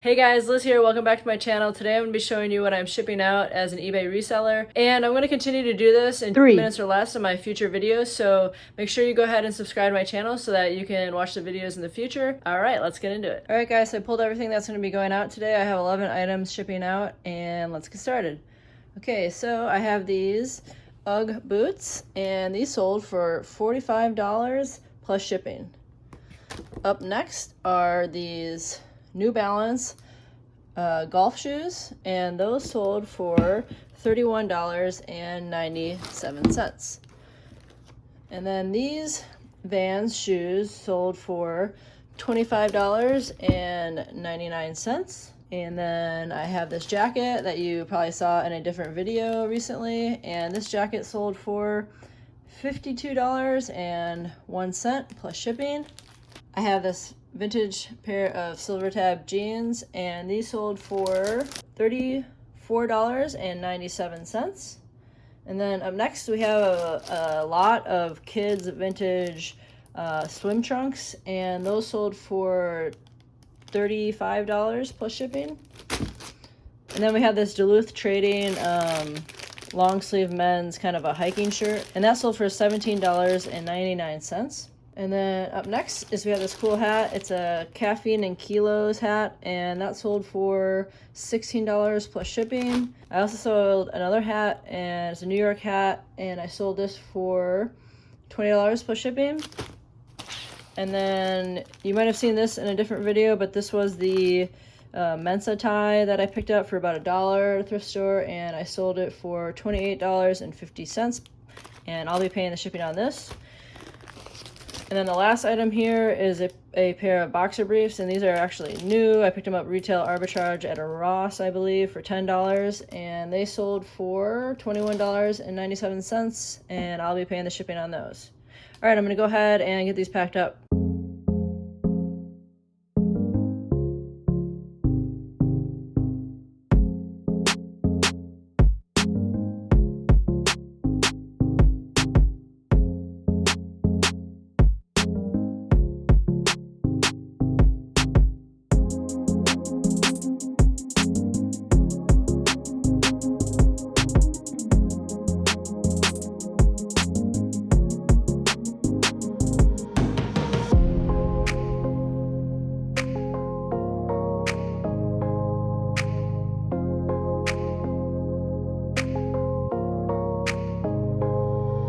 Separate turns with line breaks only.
Hey guys, Liz here. Welcome back to my channel. Today I'm going to be showing you what I'm shipping out as an eBay reseller, and I'm going to continue to do this in 3 minutes or less in my future videos, so make sure you go ahead and subscribe to my channel so that you can watch the videos in the future. Alright, let's get into it. Alright guys, so I pulled everything that's going to be going out today. I have 11 items shipping out, and let's get started. Okay, so I have these UGG boots, and these sold for $45 plus shipping. Up next are these New Balance golf shoes, and those sold for $31.97. And then these Vans shoes sold for $25.99. And then I have this jacket that you probably saw in a different video recently, and this jacket sold for $52.01 plus shipping. I have this vintage pair of silver tab jeans, and these sold for $34.97. And then up next we have a lot of kids vintage swim trunks, and those sold for $35 plus shipping. And then we have this Duluth Trading long sleeve men's kind of a hiking shirt, and that sold for $17.99. And then up next is we have this cool hat. It's a caffeine and kilos hat, and that sold for $16 plus shipping. I also sold another hat, and it's a New York hat, and I sold this for $20 plus shipping. And then you might have seen this in a different video, but this was the Mensa tie that I picked up for about $1 at a thrift store, and I sold it for $28.50, and I'll be paying the shipping on this. And then the last item here is a pair of boxer briefs, and these are actually new. I picked them up retail arbitrage at a Ross, I believe, for $10, and they sold for $21.97, and I'll be paying the shipping on those. All right, I'm going to go ahead and get these packed up.